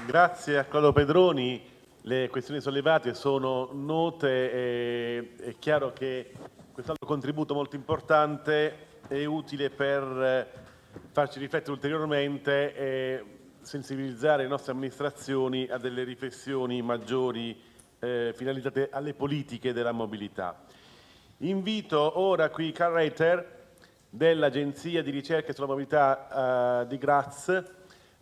Grazie a Carlo Pedroni, le questioni sollevate sono note e è chiaro che questo contributo molto importante è utile per farci riflettere ulteriormente e sensibilizzare le nostre amministrazioni a delle riflessioni maggiori finalizzate alle politiche della mobilità. Invito ora qui Karl Reiter dell'Agenzia di ricerca sulla mobilità di Graz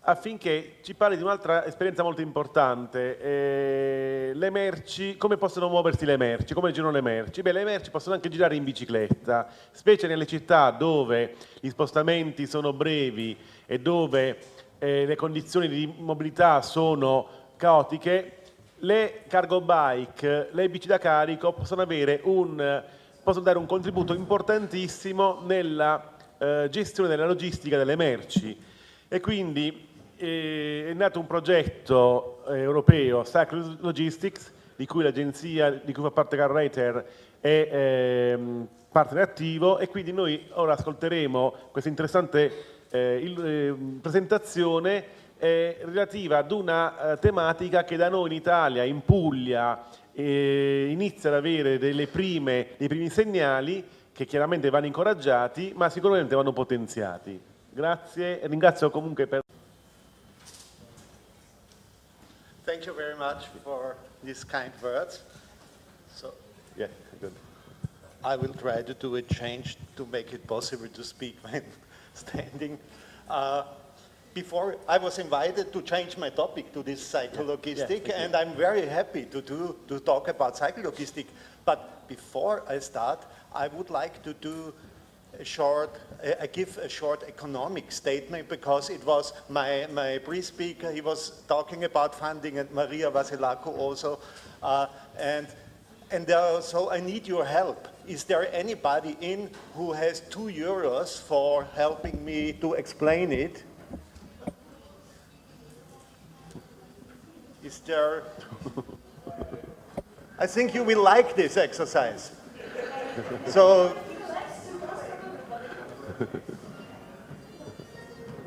affinché ci parli di un'altra esperienza molto importante, le merci, come possono muoversi le merci, come girano le merci? Beh, le merci possono anche girare in bicicletta, specie nelle città dove gli spostamenti sono brevi e dove le condizioni di mobilità sono caotiche. Le cargo bike, le bici da carico possono dare un contributo importantissimo nella gestione della logistica delle merci e quindi è nato un progetto europeo, Cycle Logistics, di cui l'agenzia di cui fa parte Karl Reiter è partner attivo, e quindi noi ora ascolteremo questa interessante presentazione relativa ad una tematica che da noi in Italia, in Puglia, inizia ad avere dei primi segnali che chiaramente vanno incoraggiati, ma sicuramente vanno potenziati. Grazie e ringrazio comunque per... Thank you very much for these kind words. So, Yeah, good. I will try to do a change to make it possible to speak when standing. Before I was invited to change my topic to this cyclo-logistic, and I'm very happy to talk about cyclo-logistic. But before I start, I would like to do give a short economic statement, because it was my pre-speaker, he was talking about funding, and Maria Vasilako also, so I need your help. Is there anybody who has €2 for helping me to explain it? Is there? I think you will like this exercise. So,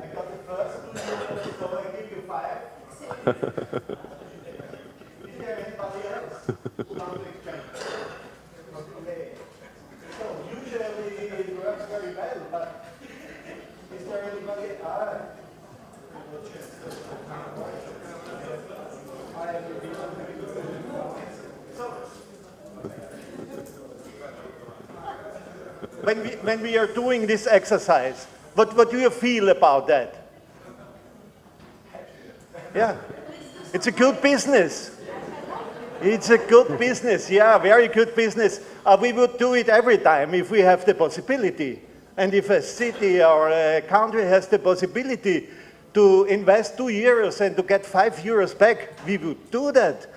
I got the first, so I give you 5. Is there anybody else who wants to exchange? Okay. So usually it works very well, but is there anybody else? When we are doing this exercise, what do you feel about that? Yeah, it's a good business. It's a good business, yeah, very good business. We would do it every time if we have the possibility. And if a city or a country has the possibility to invest €2 and to get €5 back, we would do that.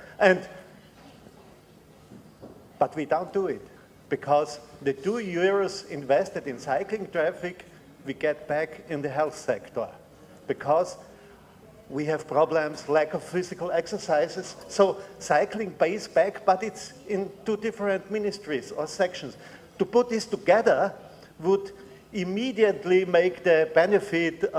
But we don't do it, because the €2 invested in cycling traffic, we get back in the health sector, because we have problems, lack of physical exercises. So cycling pays back, but it's in 2 different ministries or sections. To put this together would immediately make the benefit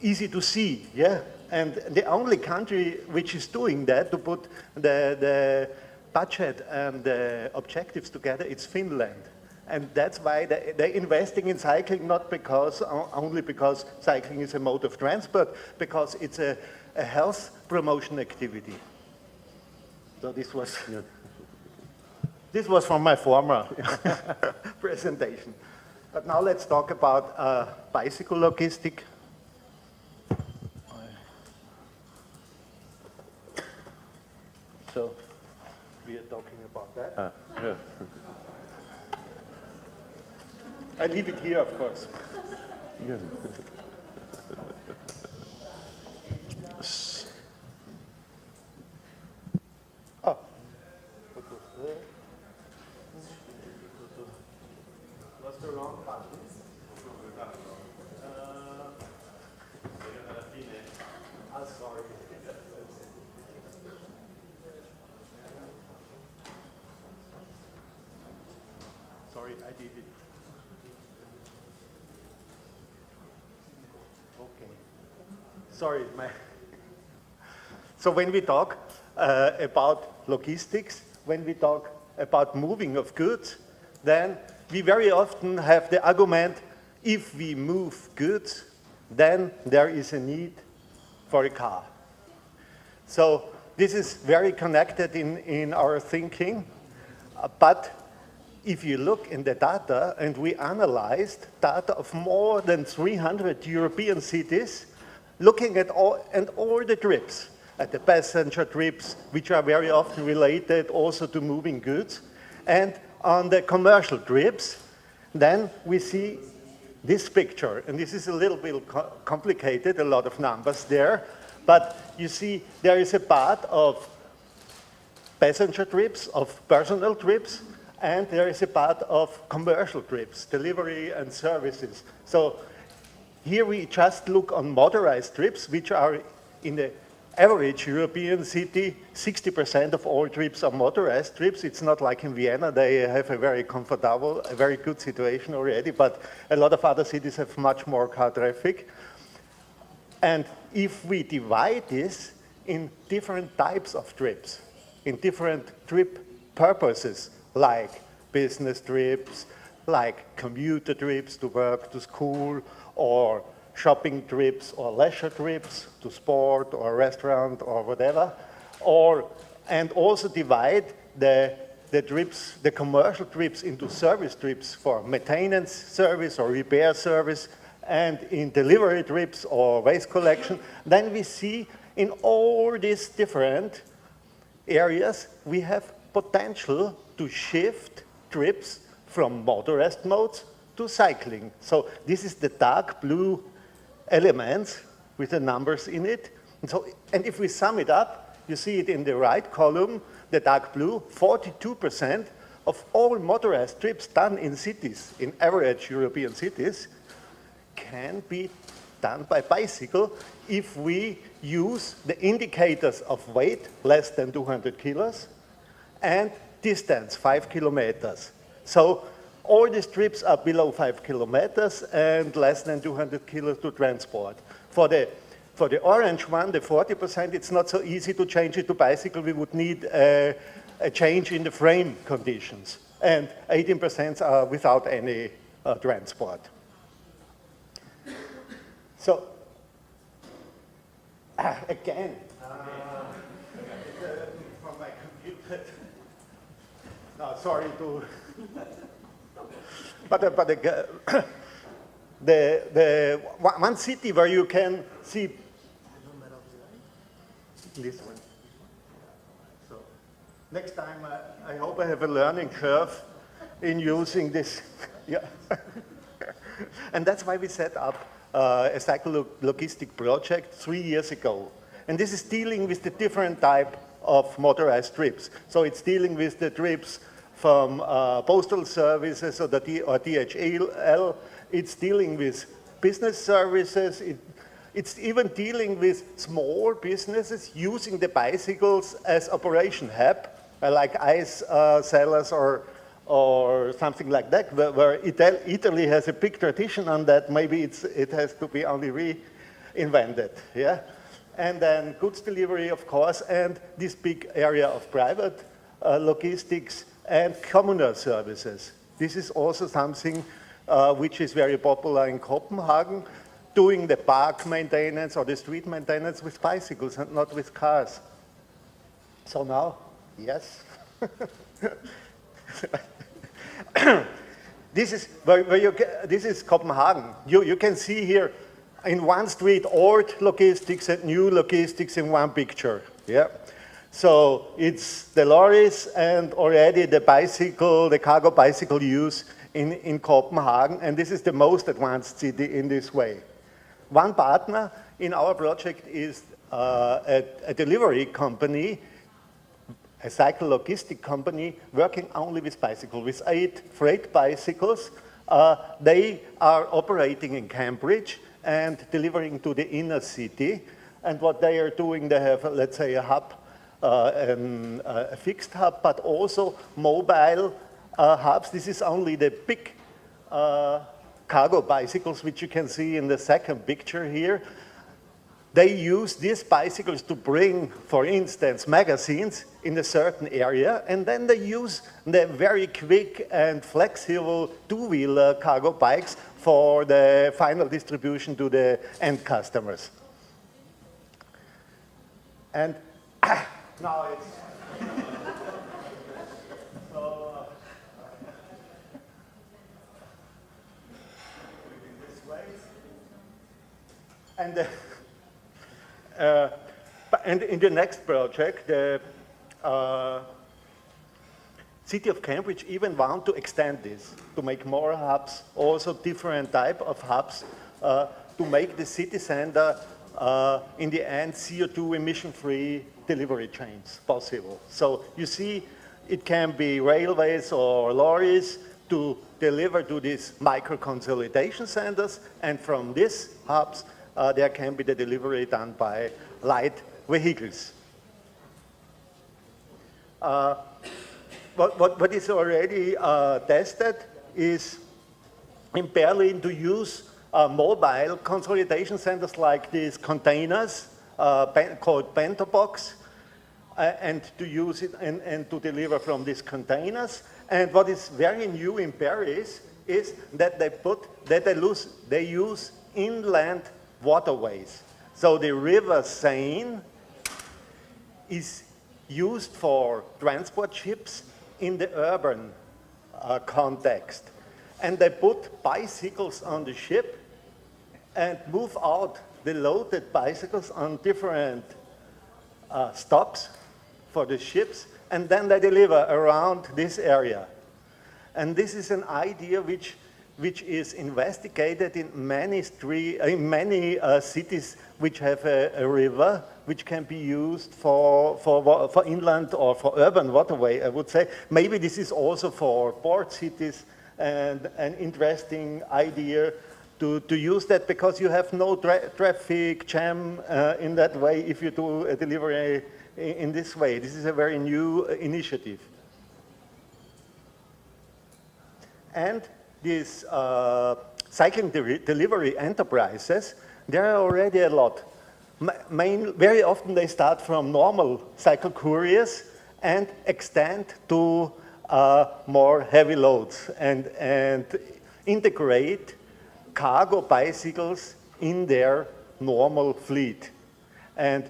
easy to see, yeah? And the only country which is doing that, to put the budget and the objectives together, it's Finland. And that's why they're investing in cycling, not only because cycling is a mode of transport, because it's a health promotion activity. So this was from my former presentation. But now let's talk about bicycle logistic. So we are talking about that. Yeah. I leave it here, of course. Yeah. Oh. What was there? Was the wrong button? Sorry. Sorry, I did it. sorry. So when we talk about logistics, when we talk about moving of goods, then we very often have the argument, if we move goods, then there is a need for a car. So this is very connected in our thinking, but if you look in the data, and we analyzed data of more than 300 European cities, looking at all the trips, at the passenger trips, which are very often related also to moving goods, and on the commercial trips, then we see this picture. And this is a little bit complicated, a lot of numbers there, but you see there is a part of passenger trips, of personal trips, and there is a part of commercial trips, delivery and services. So here we just look on motorized trips, which are in the average European city, 60% of all trips are motorized trips. It's not like in Vienna, they have a very comfortable, a very good situation already, but a lot of other cities have much more car traffic. And if we divide this in different types of trips, in different trip purposes, like business trips, like commuter trips to work, to school, or shopping trips or leisure trips to sport or restaurant or whatever, and also divide the trips, the commercial trips into service trips for maintenance service or repair service, and in delivery trips or waste collection, then we see in all these different areas we have potential to shift trips from motorized modes to cycling. So this is the dark blue elements with the numbers in it. And if we sum it up, you see it in the right column, the dark blue, 42% of all motorized trips done in cities, in average European cities, can be done by bicycle if we use the indicators of weight, less than 200 kilos, and distance, 5 kilometers. So all these trips are below 5 kilometers and less than 200 kilos to transport. For the orange one, the 40%, it's not so easy to change it to bicycle. We would need a change in the frame conditions. And 18% are without any transport. So, again, from my computer. No, sorry to. But the one city where you can see this one. So next time, I hope I have a learning curve in using this. Yeah. And that's why we set up a cycle logistic project 3 years ago. And this is dealing with the different type of motorized trips. So it's dealing with the trips from postal services or DHL. It's dealing with business services. It's even dealing with small businesses using the bicycles as operation hub, like ice sellers or something like that, where Italy has a big tradition on that. Maybe it has to be only reinvented, yeah? And then goods delivery, of course, and this big area of private logistics and communal services. This is also something which is very popular in Copenhagen, doing the park maintenance or the street maintenance with bicycles and not with cars. So now, yes. This is this is Copenhagen. You can see here in one street old logistics and new logistics in one picture. Yeah. So it's the lorries and already the bicycle, the cargo bicycle use in Copenhagen, and this is the most advanced city in this way. One partner in our project is a delivery company, a cycle logistic company working only with bicycles, with 8 freight bicycles. They are operating in Cambridge and delivering to the inner city. And what they are doing, they have, let's say, a hub, a fixed hub, but also mobile hubs. This is only the big cargo bicycles, which you can see in the second picture here. they use these bicycles to bring, for instance, magazines in a certain area, and then they use the very quick and flexible two-wheeler cargo bikes for the final distribution to the end customers. And now it's... And in the next project, the City of Cambridge even want to extend this, to make more hubs, also different type of hubs, to make the city center, in the end, CO2 emission-free delivery chains possible. So you see, it can be railways or lorries to deliver to these micro-consolidation centers, and from these hubs, there can be the delivery done by light vehicles. What is already tested is in Berlin to use mobile consolidation centers like these containers called bento box, and to use it and to deliver from these containers. And what is very new in Paris is that they use inland waterways. So the river Seine is used for transport ships in the urban context. And they put bicycles on the ship and move out the loaded bicycles on different stops for the ships, and then they deliver around this area. And this is an idea which is investigated in many cities which have a river, which can be used for inland or for urban waterway, I would say. Maybe this is also for port cities, and an interesting idea to use that, because you have no traffic jam in that way if you do a delivery in this way. This is a very new initiative. And these cycling delivery enterprises, there are already a lot. Very often they start from normal cycle couriers and extend to more heavy loads and integrate cargo bicycles in their normal fleet. And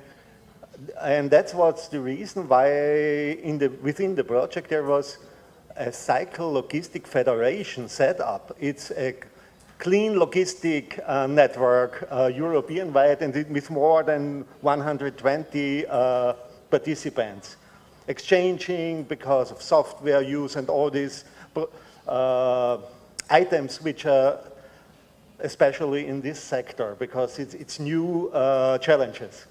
that's what's the reason why within the project there was a cycle logistic federation set up. It's a clean logistic network, European-wide, and with more than 120 participants, exchanging because of software use and all these items which are especially in this sector, because it's new challenges.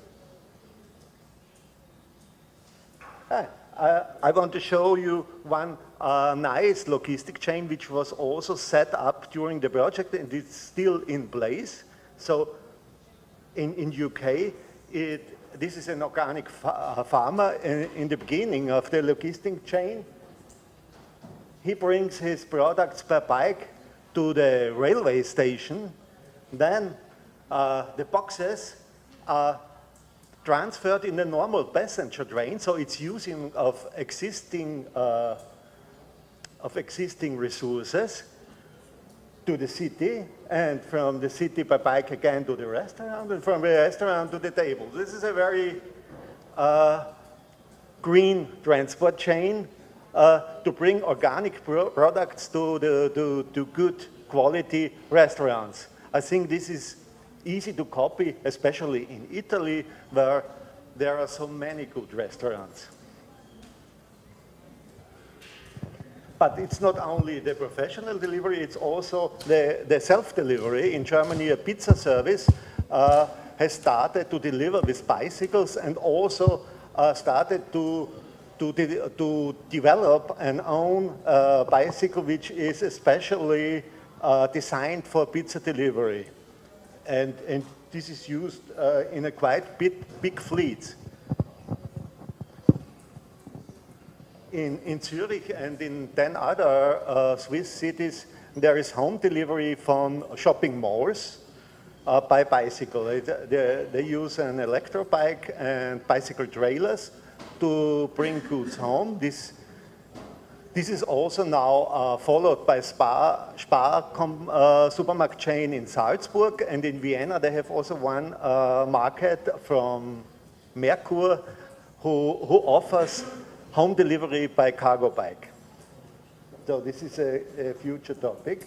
I want to show you one nice logistic chain which was also set up during the project, and it's still in place. So in UK, this is an organic farmer in the beginning of the logistic chain. He brings his products per bike to the railway station. Then the boxes are transferred in a normal passenger train, so it's using of existing resources to the city, and from the city by bike again to the restaurant, and from the restaurant to the table. This is a very green transport chain to bring organic products to good quality restaurants. I think this is easy to copy, especially in Italy, where there are so many good restaurants. But it's not only the professional delivery, it's also the self-delivery. In Germany, a pizza service has started to deliver with bicycles, and also started to develop an own bicycle which is especially designed for pizza delivery. And this is used in a quite big fleet. In Zurich and in 10 other Swiss cities, there is home delivery from shopping malls. by bicycle. They use an electrobike and bicycle trailers to bring goods home. This is also now followed by Spar supermarket chain in Salzburg, and in Vienna they have also one market from Merkur who offers home delivery by cargo bike. So this is a future topic.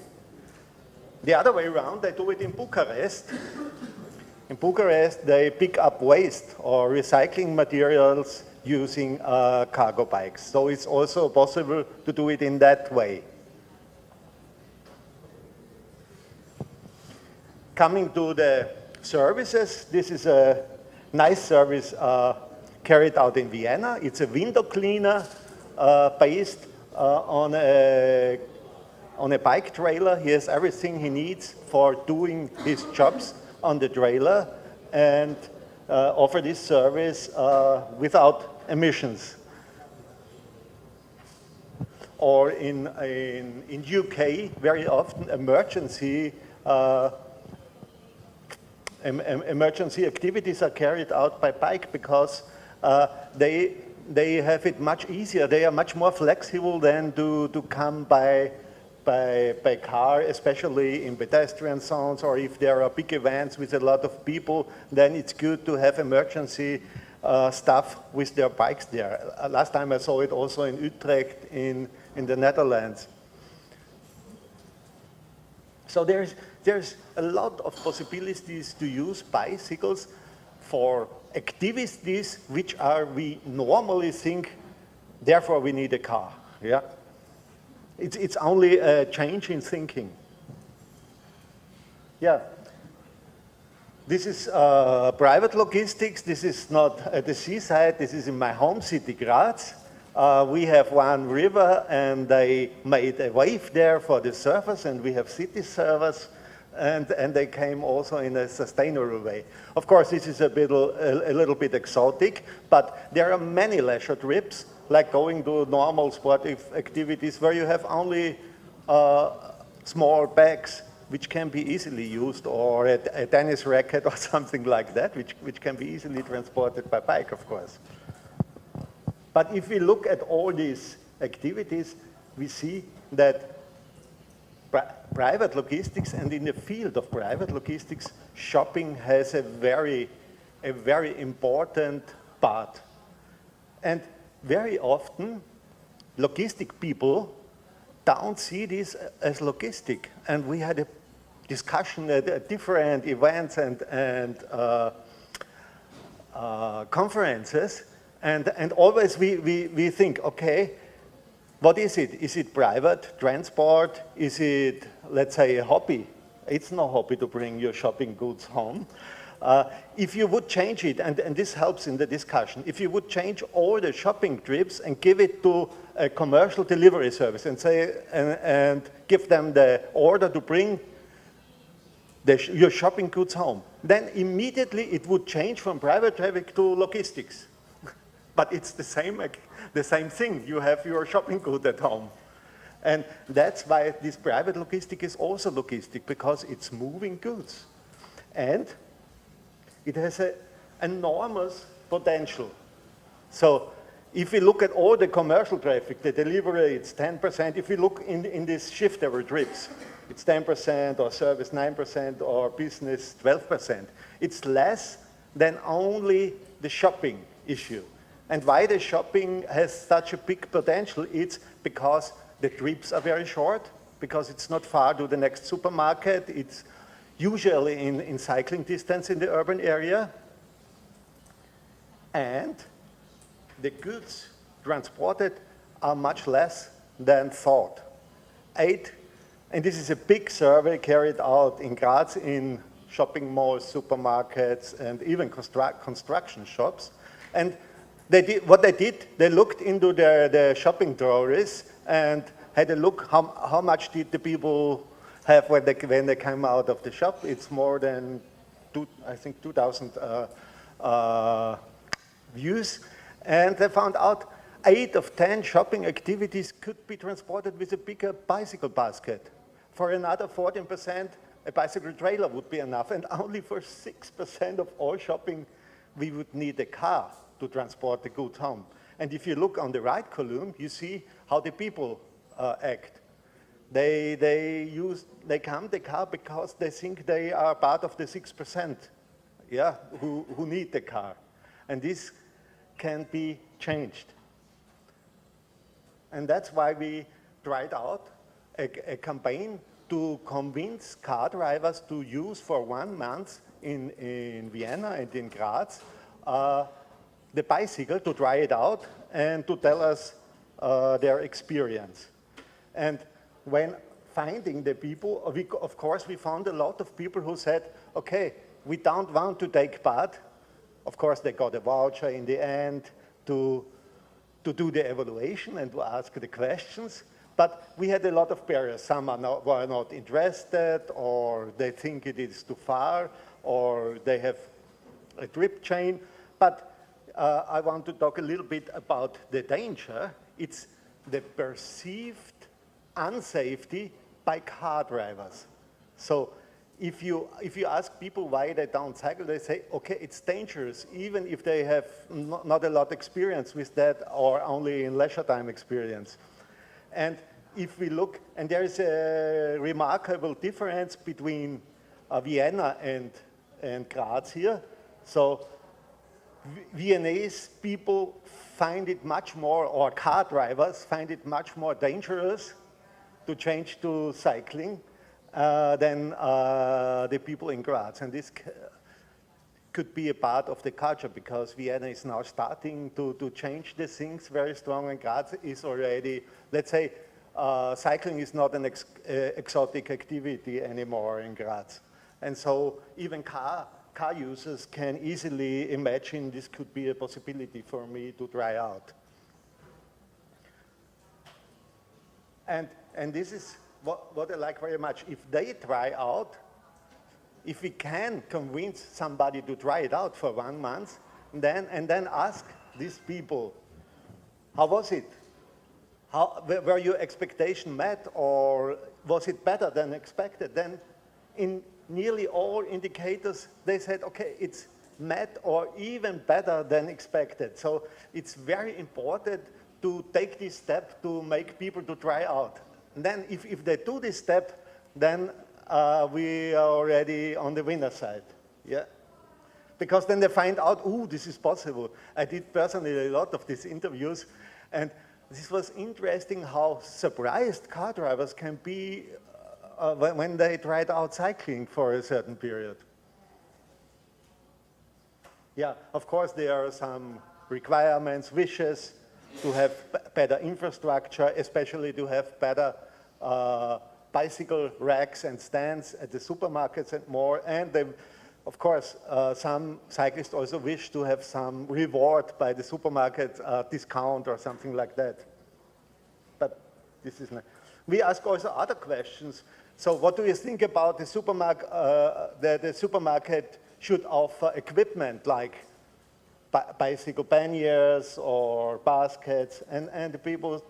The other way around, they do it in Bucharest. In Bucharest, they pick up waste or recycling materials using cargo bikes. So it's also possible to do it in that way. Coming to the services, this is a nice service carried out in Vienna. It's a window cleaner based on a bike trailer. He has everything he needs for doing his jobs on the trailer and offer this service without emissions. Or in UK, very often emergency activities are carried out by bike because they have it much easier. They are much more flexible than to come by car, especially in pedestrian zones, or if there are big events with a lot of people, then it's good to have emergency staff with their bikes there. Last time I saw it also in Utrecht in the Netherlands. So there's a lot of possibilities to use bicycles for activities which we normally think, therefore we need a car. Yeah. It's only a change in thinking. Yeah. This is private logistics. This is not at the seaside. This is in my home city, Graz. We have one river, and they made a wave there for the surfers, and we have city servers, and they came also in a sustainable way. Of course, this is a little bit exotic, but there are many leisure trips, like going to normal sportive activities where you have only small bags which can be easily used, or a tennis racket or something like that, which can be easily transported by bike, of course. But if we look at all these activities, we see that private logistics, and in the field of private logistics, shopping has a very important part. And very often, logistic people don't see this as logistic. And we had a discussion at different events and conferences, and always we think, okay, what is it? Is it private transport? Is it, let's say, a hobby? It's no hobby to bring your shopping goods home. If you would change it, and this helps in the discussion, if you would change all the shopping trips and give it to a commercial delivery service and say, and give them the order to bring your shopping goods home, then immediately it would change from private traffic to logistics. But it's the same thing. You have your shopping good at home. And that's why this private logistic is also logistic, because it's moving goods. And it has an enormous potential. So if we look at all the commercial traffic, the delivery, it's 10%. If we look in these shift-over trips, it's 10%, or service 9%, or business 12%. It's less than only the shopping issue. And why the shopping has such a big potential? It's because the trips are very short, because it's not far to the next supermarket. It's usually in cycling distance in the urban area. And the goods transported are much less than thought. And this is a big survey carried out in Graz in shopping malls, supermarkets, and even construction shops. And what they did, they looked into their shopping trolleys and had a look how much did the people have when they came out of the shop. It's more than 2,000 views. And they found out 8 of 10 shopping activities could be transported with a bigger bicycle basket. For another 14%, a bicycle trailer would be enough, and only for 6% of all shopping we would need a car to transport the goods home. And if you look on the right column, you see how the people act. They come the car because they think they are part of the 6%, yeah, who need the car. And this can be changed. And that's why we tried out a campaign to convince car drivers to use for 1 month in Vienna and in Graz the bicycle, to try it out and to tell us their experience. And when finding the people, of course we found a lot of people who said, okay, we don't want to take part. Of course they got a voucher in the end to do the evaluation and to ask the questions. But we had a lot of barriers. Some were not interested, or they think it is too far, or they have a trip chain. But I want to talk a little bit about the danger. It's the perceived unsafety by car drivers. So if you ask people why they don't cycle, they say, okay, it's dangerous, even if they have not a lot of experience with that, or only in leisure time experience. And if we look, and there is a remarkable difference between Vienna and Graz here. So Viennese people find it much more, or car drivers find it much more dangerous to change to cycling than the people in Graz. And this could be a part of the culture, because Vienna is now starting to change the things very strong, and Graz is already, let's say, cycling is not an exotic activity anymore in Graz. And so even car users can easily imagine this could be a possibility for me to try out. And this is what I like very much. If they try out, if we can convince somebody to try it out for 1 month, and then ask these people, how was it? Were your expectations met, or was it better than expected? Then in nearly all indicators, they said, okay, it's met or even better than expected. So it's very important to take this step to make people to try out. And then if they do this step, then we are already on the winner side, yeah? Because then they find out, oh, this is possible. I did personally a lot of these interviews, and this was interesting how surprised car drivers can be when they tried out cycling for a certain period. Yeah, of course there are some requirements, wishes to have better infrastructure, especially to have better bicycle racks and stands at the supermarkets and more. And they, of course, some cyclists also wish to have some reward by the supermarket discount or something like that. But this is not. We ask also other questions. So what do you think about the supermarket? The supermarket should offer equipment like bicycle panniers or baskets, and the people,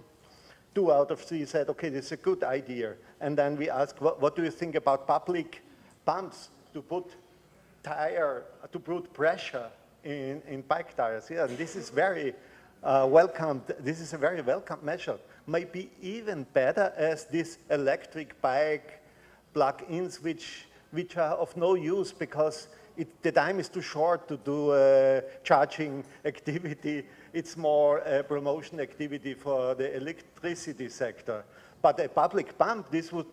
2 out of 3 said, okay, this is a good idea. And then we ask, what do you think about public pumps to put pressure in bike tires? Yeah, and this is very welcome. This is a very welcome measure. Maybe even better as these electric bike plug-ins, which are of no use because the time is too short to do a charging activity. It's more a promotion activity for the electricity sector. But a public pump, this would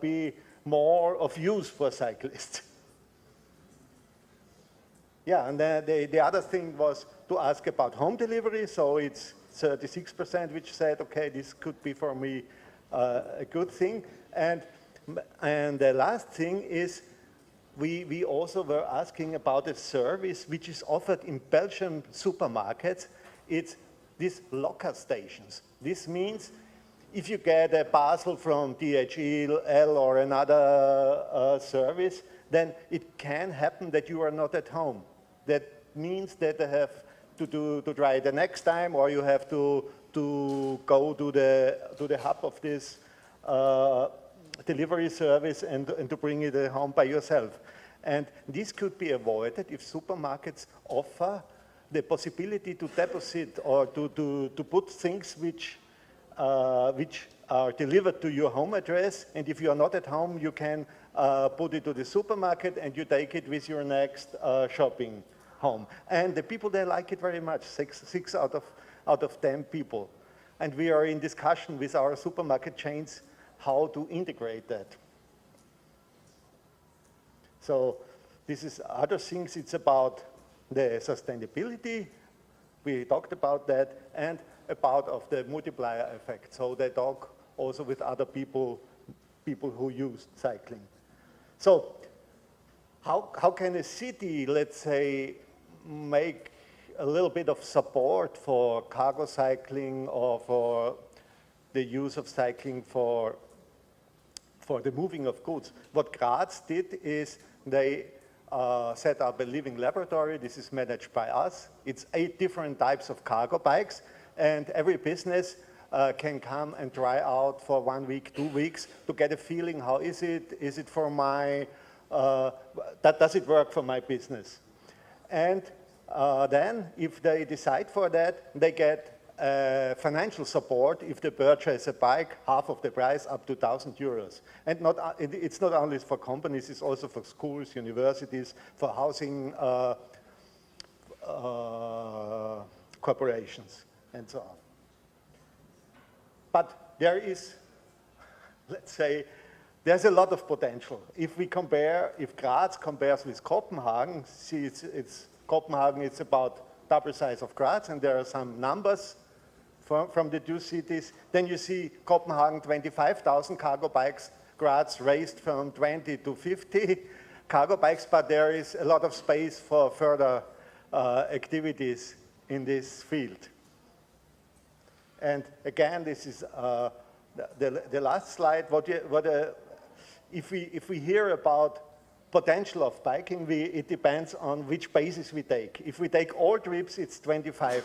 be more of use for cyclists. Yeah, and then the other thing was to ask about home delivery. So it's 36% which said, okay, this could be for me a good thing. And the last thing is, we also were asking about a service which is offered in Belgian supermarkets. It's these locker stations. This means if you get a parcel from DHL or another service, then it can happen that you are not at home. That means that they have to try it the next time, or you have to go to the hub of this delivery service and to bring it home by yourself. And this could be avoided if supermarkets offer the possibility to deposit or to put things which are delivered to your home address, and if you are not at home, you can put it to the supermarket and you take it with your next shopping home. And the people, they like it very much, six out of 10 people. And we are in discussion with our supermarket chains how to integrate that. So this is other things, it's about the sustainability, we talked about that, and about of the multiplier effect. So they talk also with other people who use cycling. So how can a city, let's say, make a little bit of support for cargo cycling or for the use of cycling for the moving of goods? What Graz did is they set up a living laboratory. This is managed by us. It's 8 different types of cargo bikes, and every business can come and try out for 1 week, 2 weeks to get a feeling, how is it? Is it for my, does it work for my business? And then, if they decide for that, they get financial support if they purchase a bike, half of the price, up to 1,000 euros. And it's not only for companies, it's also for schools, universities, for housing corporations, and so on. But there is, let's say, there's a lot of potential. If we compare, if Graz compares with Copenhagen, see, Copenhagen is about double size of Graz, and there are some numbers from the 2 cities. Then you see Copenhagen, 25,000 cargo bikes, Graz raised from 20 to 50 cargo bikes, but there is a lot of space for further activities in this field. And again, this is the last slide. If we hear about potential of biking, it depends on which basis we take. If we take all trips, it's 25%,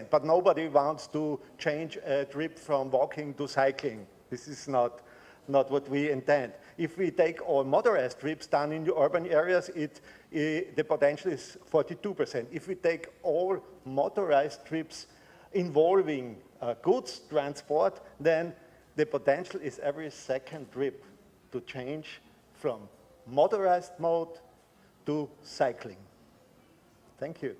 but nobody wants to change a trip from walking to cycling. This is not what we intend. If we take all motorized trips done in the urban areas, the potential is 42%. If we take all motorized trips involving goods transport, then the potential is every second trip to change from motorized mode to cycling. Thank you.